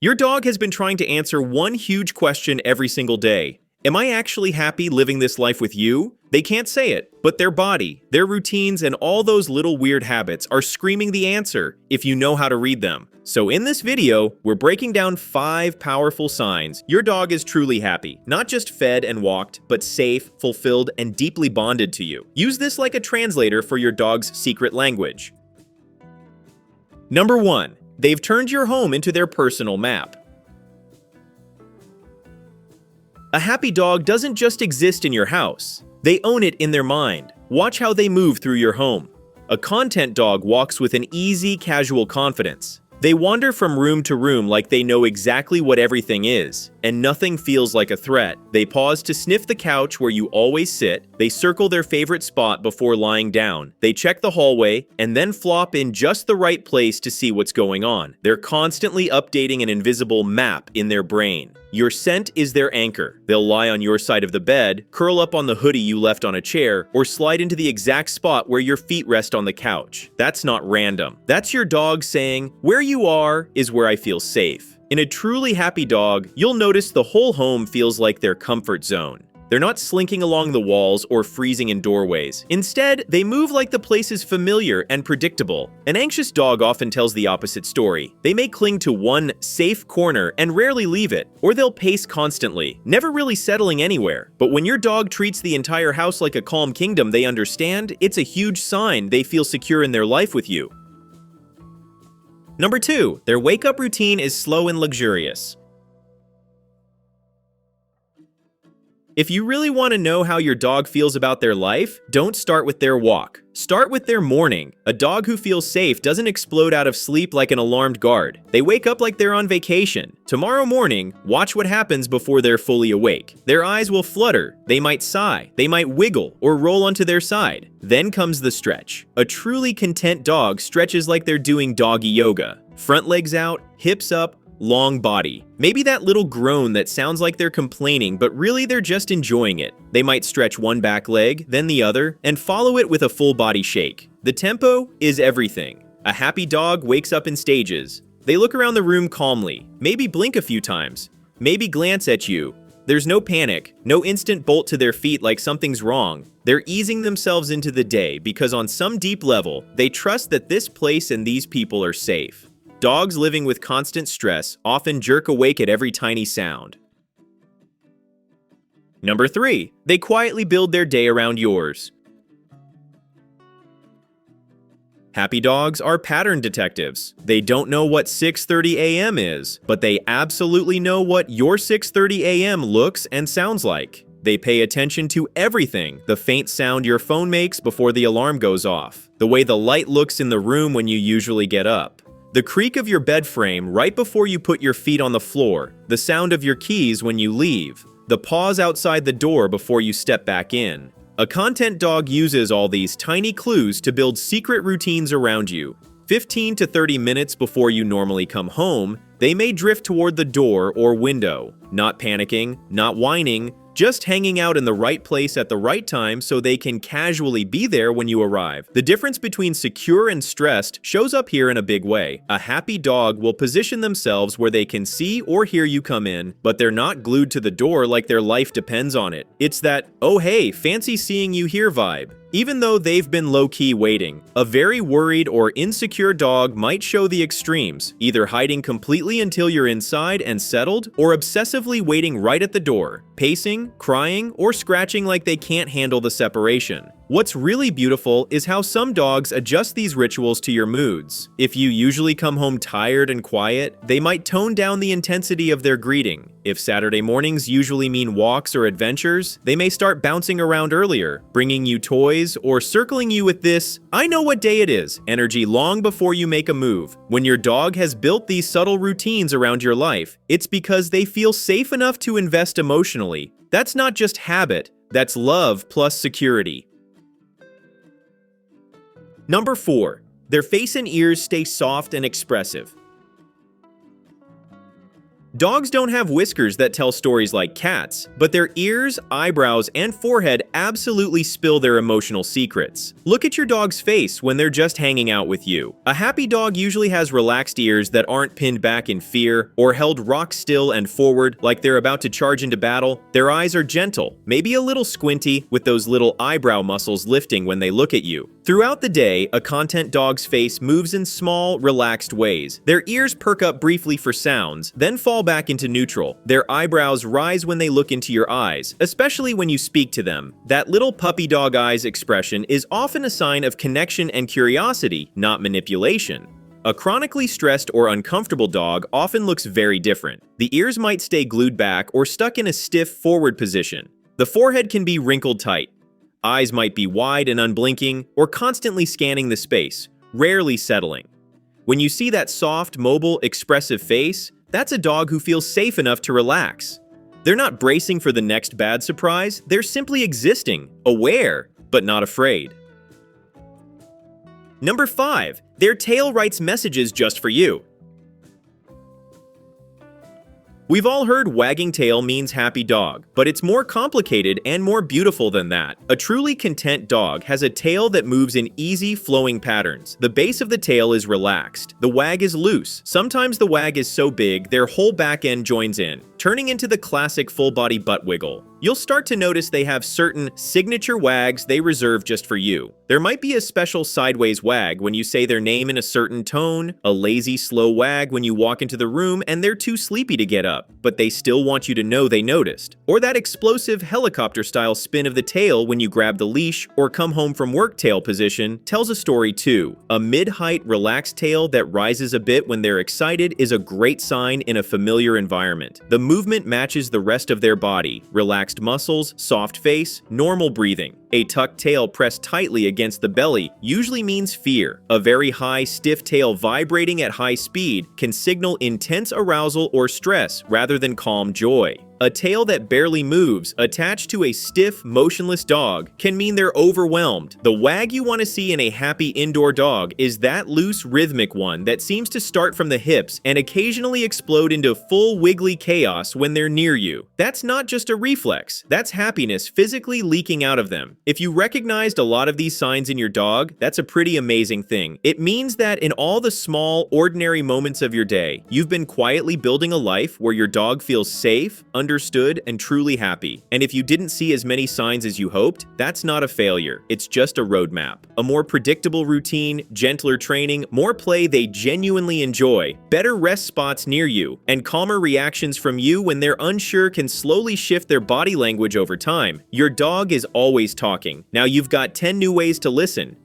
Your dog has been trying to answer one huge question every single day. Am I actually happy living this life with you? They can't say it, but their body, their routines, and all those little weird habits are screaming the answer if you know how to read them. So in this video, we're breaking down 5 powerful signs your dog is truly happy. Not just fed and walked, but safe, fulfilled, and deeply bonded to you. Use this like a translator for your dog's secret language. Number 1. They've turned your home into their personal map. A happy dog doesn't just exist in your house. They own it in their mind. Watch how they move through your home. A content dog walks with an easy, casual confidence. They wander from room to room like they know exactly what everything is, and nothing feels like a threat. They pause to sniff the couch where you always sit. They circle their favorite spot before lying down. They check the hallway, and then flop in just the right place to see what's going on. They're constantly updating an invisible map in their brain. Your scent is their anchor. They'll lie on your side of the bed, curl up on the hoodie you left on a chair, or slide into the exact spot where your feet rest on the couch. That's not random. That's your dog saying, "Where you are is where I feel safe." In a truly happy dog, you'll notice the whole home feels like their comfort zone. They're not slinking along the walls or freezing in doorways. Instead, they move like the place is familiar and predictable. An anxious dog often tells the opposite story. They may cling to one safe corner and rarely leave it, or they'll pace constantly, never really settling anywhere. But when your dog treats the entire house like a calm kingdom they understand, it's a huge sign they feel secure in their life with you. Number 2, their wake-up routine is slow and luxurious. If you really want to know how your dog feels about their life, don't start with their walk. Start with their morning. A dog who feels safe doesn't explode out of sleep like an alarmed guard. They wake up like they're on vacation. Tomorrow morning, watch what happens before they're fully awake. Their eyes will flutter, they might sigh, they might wiggle or roll onto their side. Then comes the stretch. A truly content dog stretches like they're doing doggy yoga. Front legs out, hips up, long body. Maybe that little groan that sounds like they're complaining, but really they're just enjoying it. They might stretch one back leg, then the other, and follow it with a full body shake. The tempo is everything. A happy dog wakes up in stages. They look around the room calmly, maybe blink a few times, maybe glance at you. There's no panic, no instant bolt to their feet like something's wrong. They're easing themselves into the day because on some deep level, they trust that this place and these people are safe. Dogs living with constant stress often jerk awake at every tiny sound. Number 3, they quietly build their day around yours. Happy dogs are pattern detectives. They don't know what 6:30 a.m. is, but they absolutely know what your 6:30 a.m. looks and sounds like. They pay attention to everything, the faint sound your phone makes before the alarm goes off, the way the light looks in the room when you usually get up, the creak of your bed frame right before you put your feet on the floor, the sound of your keys when you leave, the pause outside the door before you step back in. A content dog uses all these tiny clues to build secret routines around you. 15 to 30 minutes before you normally come home, they may drift toward the door or window, not panicking, not whining, just hanging out in the right place at the right time so they can casually be there when you arrive. The difference between secure and stressed shows up here in a big way. A happy dog will position themselves where they can see or hear you come in, but they're not glued to the door like their life depends on it. It's that, "Oh hey, fancy seeing you here" vibe. Even though they've been low-key waiting, a very worried or insecure dog might show the extremes, either hiding completely until you're inside and settled, or obsessively waiting right at the door, pacing, crying, or scratching like they can't handle the separation. What's really beautiful is how some dogs adjust these rituals to your moods. If you usually come home tired and quiet, they might tone down the intensity of their greeting. If Saturday mornings usually mean walks or adventures, they may start bouncing around earlier, bringing you toys, or circling you with this, "I know what day it is" energy long before you make a move. When your dog has built these subtle routines around your life, it's because they feel safe enough to invest emotionally. That's not just habit, that's love plus security. Number 4, their face and ears stay soft and expressive. Dogs don't have whiskers that tell stories like cats, but their ears, eyebrows, and forehead absolutely spill their emotional secrets. Look at your dog's face when they're just hanging out with you. A happy dog usually has relaxed ears that aren't pinned back in fear or held rock still and forward like they're about to charge into battle. Their eyes are gentle, maybe a little squinty, with those little eyebrow muscles lifting when they look at you. Throughout the day, a content dog's face moves in small, relaxed ways. Their ears perk up briefly for sounds, then fall back into neutral. Their eyebrows rise when they look into your eyes, especially when you speak to them. That little puppy dog eyes expression is often a sign of connection and curiosity, not manipulation. A chronically stressed or uncomfortable dog often looks very different. The ears might stay glued back or stuck in a stiff forward position. The forehead can be wrinkled tight. Eyes might be wide and unblinking or constantly scanning the space, rarely settling. When you see that soft, mobile, expressive face, that's a dog who feels safe enough to relax. They're not bracing for the next bad surprise, they're simply existing, aware, but not afraid. Number 5. Their tail writes messages just for you. We've all heard wagging tail means happy dog, but it's more complicated and more beautiful than that. A truly content dog has a tail that moves in easy, flowing patterns. The base of the tail is relaxed. The wag is loose. Sometimes the wag is so big, their whole back end joins in, turning into the classic full-body butt wiggle. You'll start to notice they have certain signature wags they reserve just for you. There might be a special sideways wag when you say their name in a certain tone, a lazy, slow wag when you walk into the room and they're too sleepy to get up, but they still want you to know they noticed. Or that explosive helicopter-style spin of the tail when you grab the leash or come home from work tail position tells a story too. A mid-height, relaxed tail that rises a bit when they're excited is a great sign in a familiar environment. The movement matches the rest of their body, relaxed muscles, soft face, normal breathing. A tucked tail pressed tightly against the belly usually means fear. A very high, stiff tail vibrating at high speed can signal intense arousal or stress rather than calm joy. A tail that barely moves, attached to a stiff, motionless dog, can mean they're overwhelmed. The wag you want to see in a happy indoor dog is that loose, rhythmic one that seems to start from the hips and occasionally explode into full wiggly chaos when they're near you. That's not just a reflex, that's happiness physically leaking out of them. If you recognized a lot of these signs in your dog, that's a pretty amazing thing. It means that in all the small, ordinary moments of your day, you've been quietly building a life where your dog feels safe, understood, and truly happy. And if you didn't see as many signs as you hoped, that's not a failure. It's just a roadmap. A more predictable routine, gentler training, more play they genuinely enjoy, better rest spots near you, and calmer reactions from you when they're unsure can slowly shift their body language over time. Your dog is always talking. Now you've got 10 new ways to listen.